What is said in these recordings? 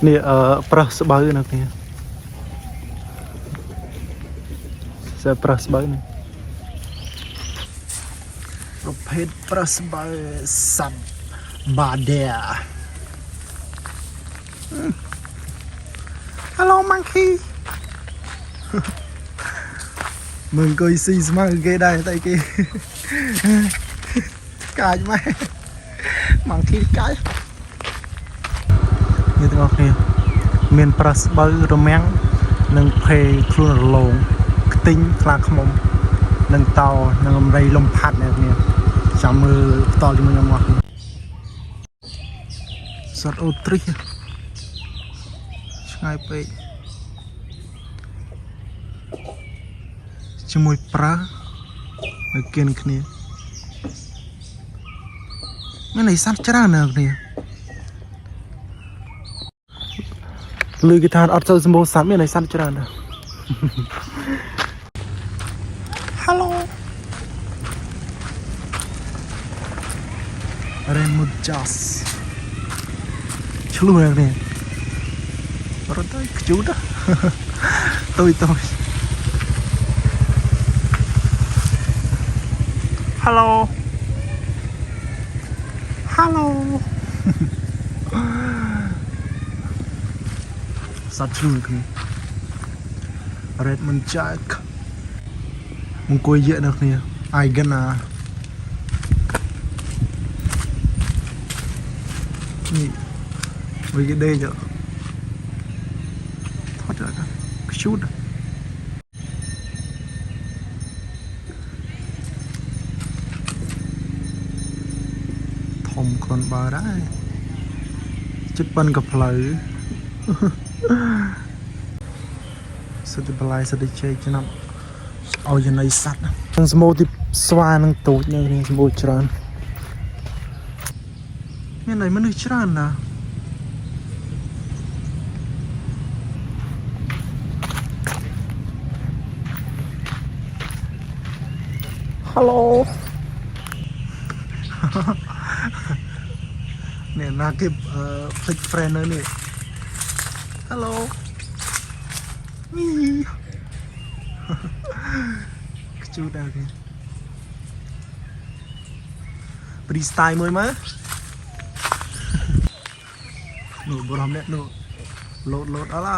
nè press bao nhiêu nè sẽ press bao nhiêuประเภท press bao สัตว์บาเดีย hello monkey มึงก็ซีสมาเกได้แต่กี้กายไหมมังคีกายนี่ตัวนี้เมียนปลาสบายรแมงนังเพลครูนลงติ้งคลาขมนังเตานังไรลมพัดเนี่ยจำมือต่อที่มันยังมาสัตว์โอตรีง่ายไปจมูกปลาไม่เกินគ្នាไม่ไหนสัตว์จะได้เนอะเนี่ยลือกีตาร์อัดเจอสมบูรณ์สัตว์ไม่ไหนสัตว์จะได้เนอะฮัลโหลเรมูจัสช่วยอะไรเนี่ยรถได้ขจุดอ่ะตัวฮัลโหลฮัลโหลสัตว์ช่วยกันเรดมันจักมึงกุยเยอะนักเนี่ยไอ้กันนะนี่วิกเดย์จ้ะทอดอะไรกันชุดทอมคนบาได้จุดปันกับเพลย์สุดเปลายสุดเจ๊จะนำเอาอย่างไรสัตว์ทั้งสมบูที่สวานังตูดอย่างนี้สมบูจรันเนี่ยไหนมันนึกจรันนะฮัลโหลเนี่ยนาเก็บพลิกเฟรนเลยนี่ฮัลโหลนี่จูดอะไรปรีสไตล์มวยมั้ยหนูบรามเนี่ยหนูโหลดอะไร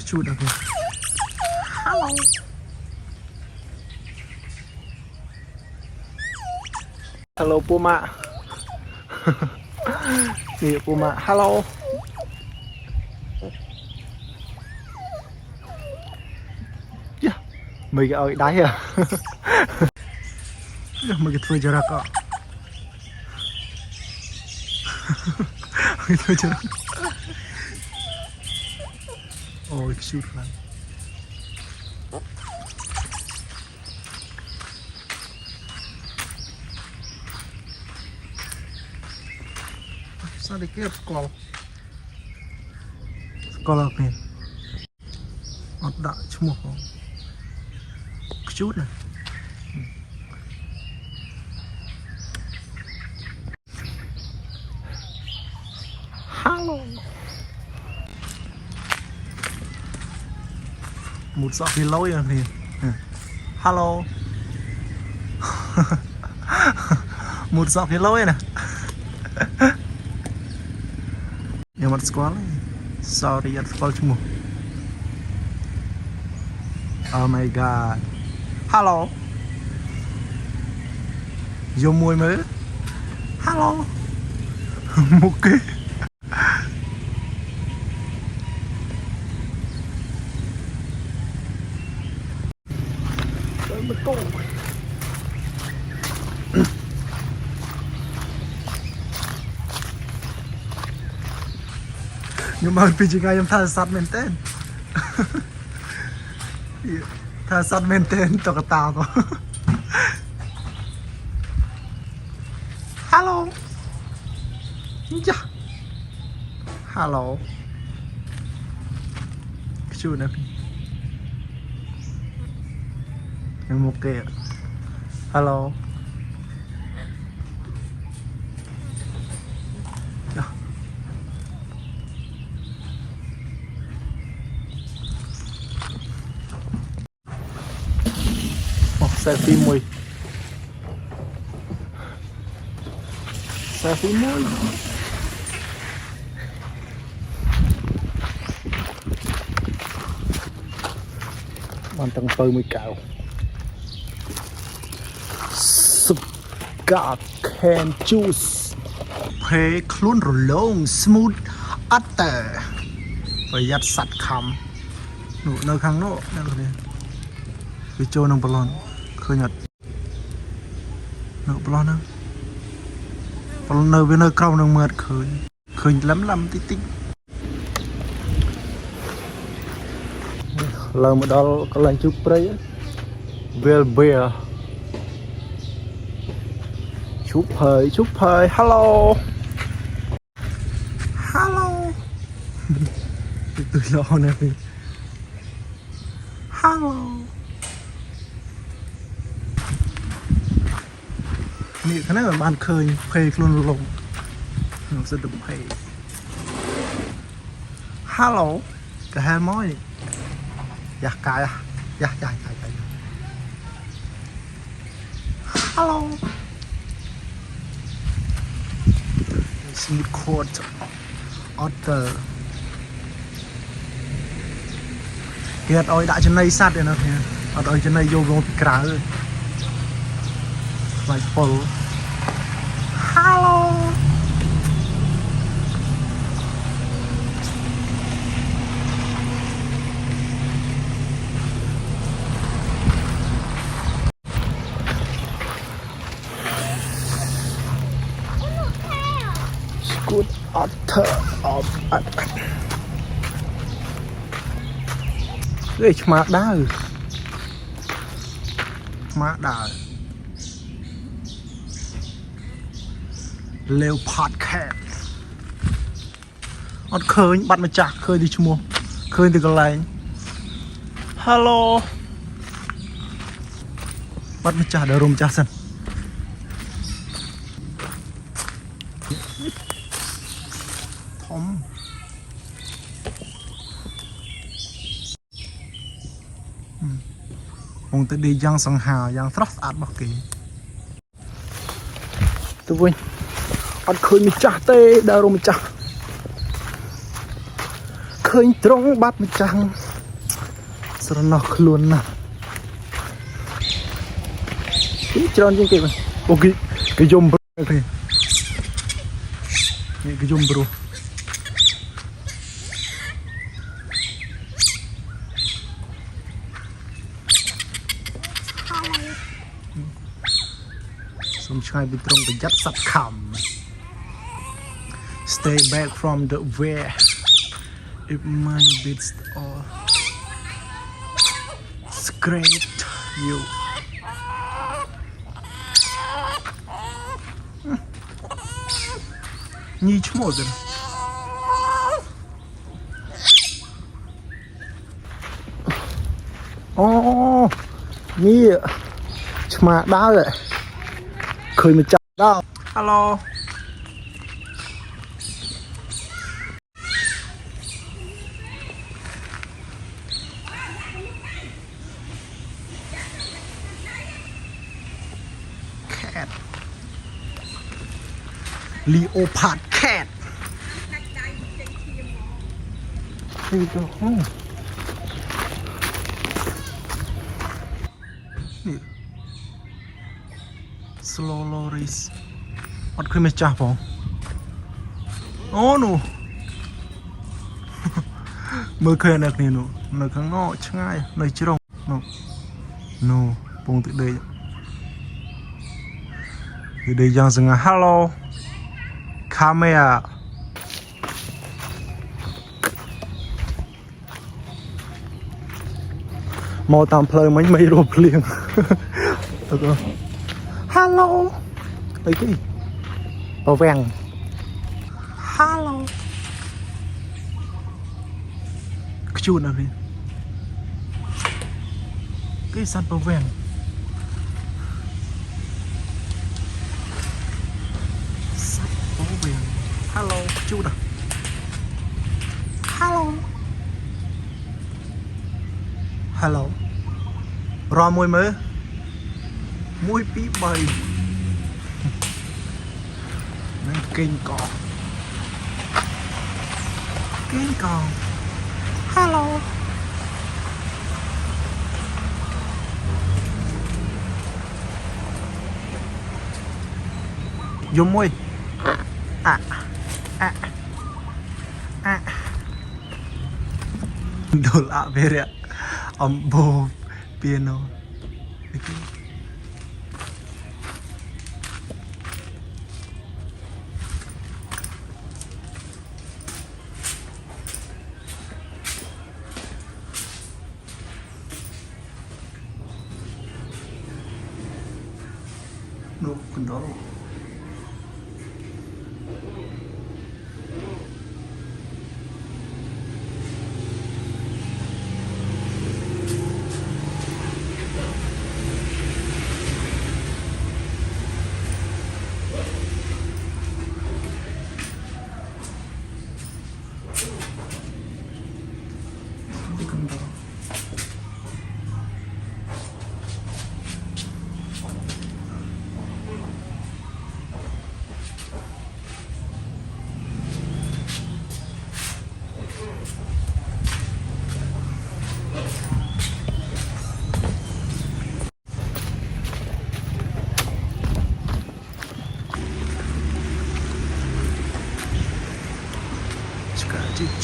จูดอะไรฮัลโหลฮัลโหลปูมานี่ปูมาฮัลโหลย่าไม่ก็เอาได้เหรอไม่ก็ช่วยจะรักก็ไม่ช่วยจะรักโอ้ยชุดนั้นsedikit sekolah nih ada semua kecil dah halo một sọ thì lâu rồi thì halo một sọ thì lâu rồi nè yang mat sekolah sorry ya sekolah cuma oh my god halo vô mùi mới halo ok nhưng mà vì chừng em thà sát men tên thà sát men tên cho cái tao thôi hello dạ hello cái chú này em ok hello selfie mùi selfie mùi bạn tầng tơi mùi cào Scar can juice phê khuôn rồi lông smooth utter phải giặt sạch khăm nụ nơi khăn nụ nè rồi cái chỗ nông ballon khơi nhật nụ ballon nè ballon nơi với nơi cao nông mượt khơi khơi lắm tí tí lần mà đó có lần chụp prey well bear chúc hơi hello hello tôi lo nè helloนี่ขนาดบ้านเคยเพลย์ลุนลงหนูจะดูเพลย์ฮัลโหลกะแฮมอยอยากกายอยากฮัลโหลสมุดโคดออเตอร์เกียรติอ้อยได้จนในสัตว์เลยนะเนี่ยอ้อยจนในโยมลงไปกลางเลยไลฟ์โฟลฮัลโหลGood author of art เฮ้ยมาได้เร็วพอดแคสต์อดเคยบัดมาจากเคยดิชั่วโมงเคยถึงอะไรฮัลโหลบัดมาจากเดี๋ยวรวมจากสันทอมคงจะดียังสังหายังทรัพย์อาดบักกี้ตัววิ่งอดเคยมีจ่าเต้ดาวมีจ่าเคยตรงบัดมีจังสระนอกล้วนนะนี่จอนจริงๆมันโอเคกระยมบรูนี่กระยมบรูสมชายไปตรงไปยัดสับคำ Stay back from the way it might be or scrape you นี่ชั่วโมงเลยอ๋อนี่ชมาได้เลยเคยมาจับได้ฮัลโหลแคทลีโอพาร์ดแคทนี่ก็นี่สโลโลริสอดเคยมาจับผมโอ้หนูเมื่อเคยนักนี่หนูในข้างนอกช่างในจิรงหนูปงติดเลยติดเลยยังสังฮัลโหลคาเมะมอตามเพลิงไม่รวมเพลียงแล้วก็ฮัลโหลไปที่ปะแวงฮัลโหลกจูนอะไรก็สัตว์ปะแวงสัตว์ปะแวงฮัลโหลกจูนอะฮัลโหลฮัลโหลรอมวยมือ មួយពីរបីនឹងគេងកោHello dùng môi đồ lạ về đấy ông bồ piano no control control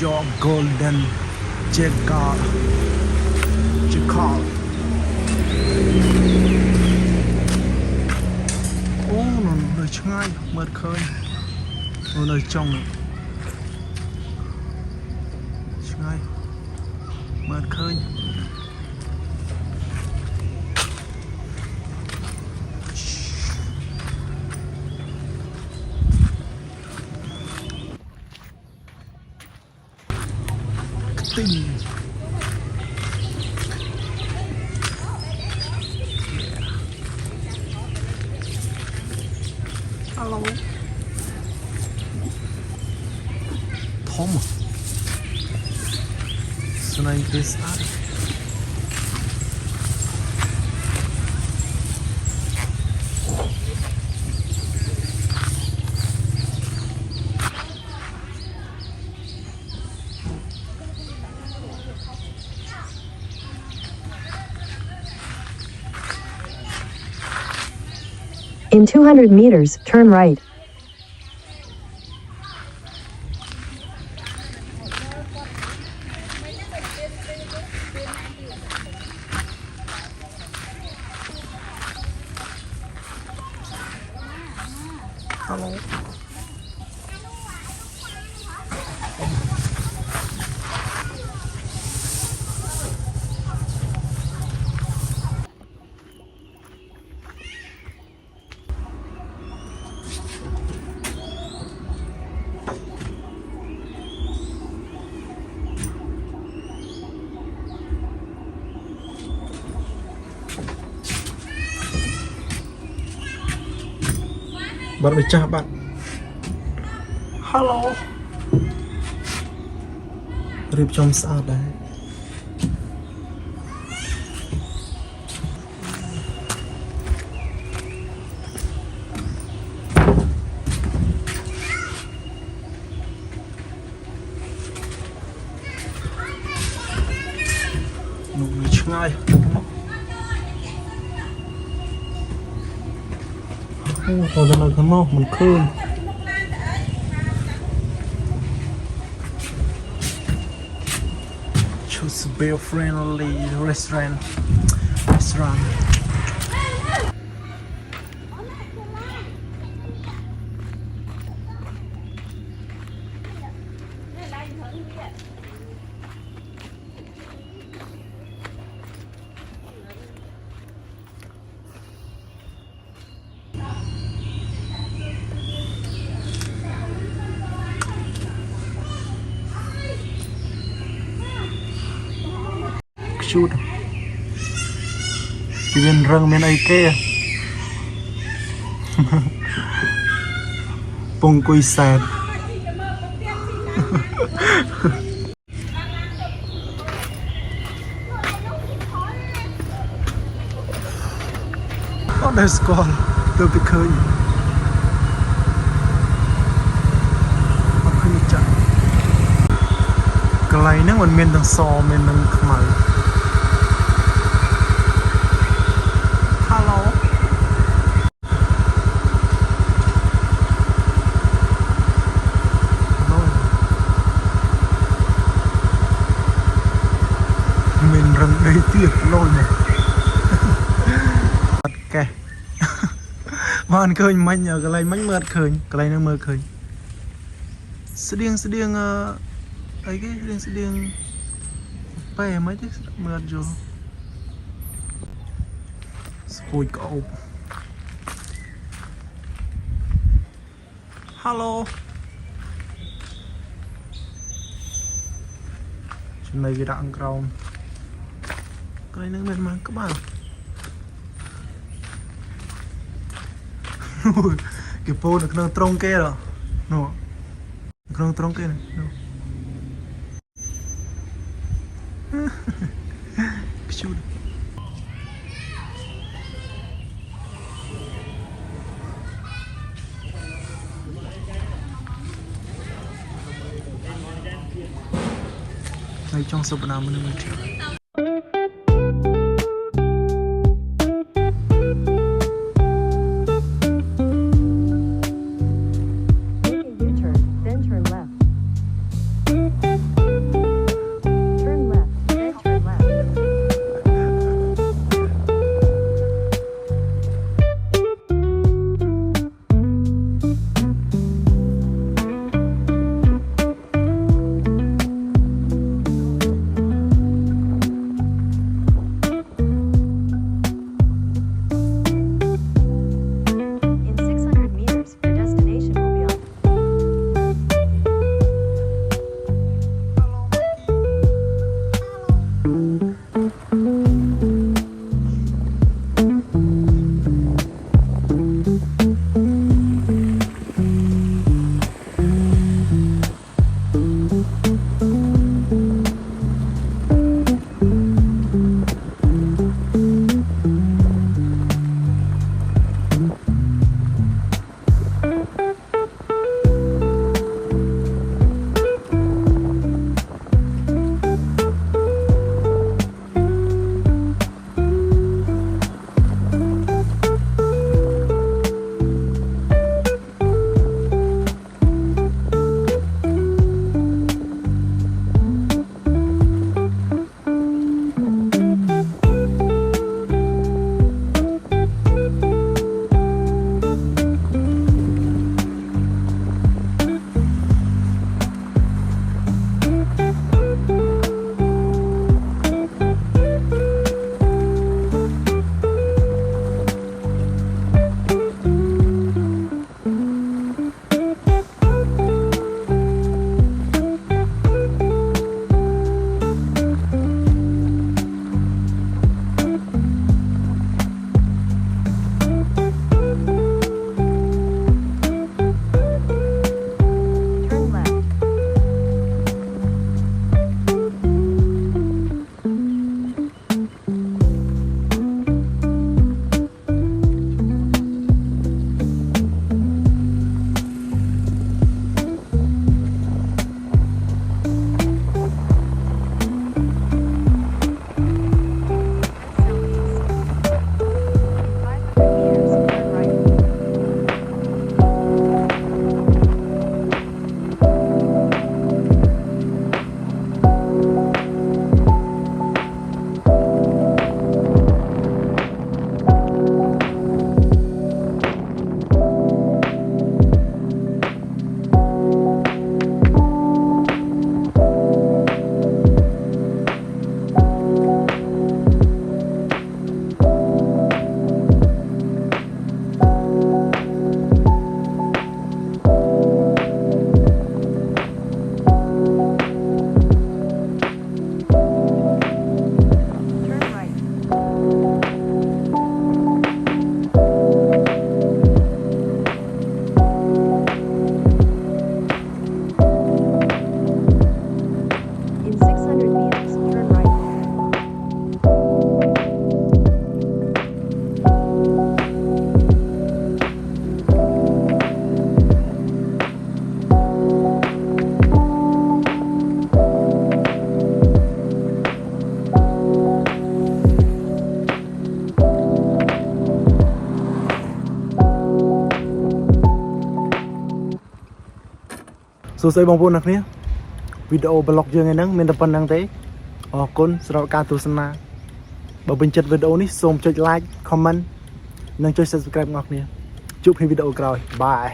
cho golden checker ô nó nơi ngay mệt khơi nó nơi trong ngay mệt khơi tình hello Tom Sunai desa In 200 meters, turn right. hello bạn phải chào bạn hello rịp trong sao đấy một người ngayเราจะมาข้างนอกมันคลื่น Choose a bear friendly restaurant ชุดที่เป็นเรื่องเมนไอเก้ปงกุยแซดก็ ដែលស្គាល់ទៅពីឃើញអត់ឃើញចាស់កន្លែងហ្នឹងមិនមានទាំងសមានទាំងខ្មៅ Hello មានរឹងដីទៀតលយមកអត់កេះបានឃើញមិញកន្លែងមិញមើលអត់ឃើញកន្លែងហ្នឹងមើលឃើញស្តៀងអីគេស្តៀងប៉ែមិនទេមើលអត់យល់ស្ពួយក្អោប Hello ចំណៃវាដាក់អង្ក្រោមកន្លែងហ្នឹងមានមកក្បាលគេពោនៅក្នុងត្រង់គេហ៎នោះក្នុងត្រង់គេនោះខ្ជូត Ngay trong sập nào mình mới chịu. Make a U-turn, then turn left. Turn left, then turn left. សួស្តីបងប្អូនអ្នកគ្នាវីដេអូ blog យើងថ្ងៃហ្នឹងមានតែប៉ុណ្្នឹងទេអរគុណសម្រាប់ការទស្សនាបើពេញចិត្តវីដេអូនេះសូមចុច like comment និងចុច subscribe បងប្អូនជួបគ្នាវីដេអូក្រោយបាយ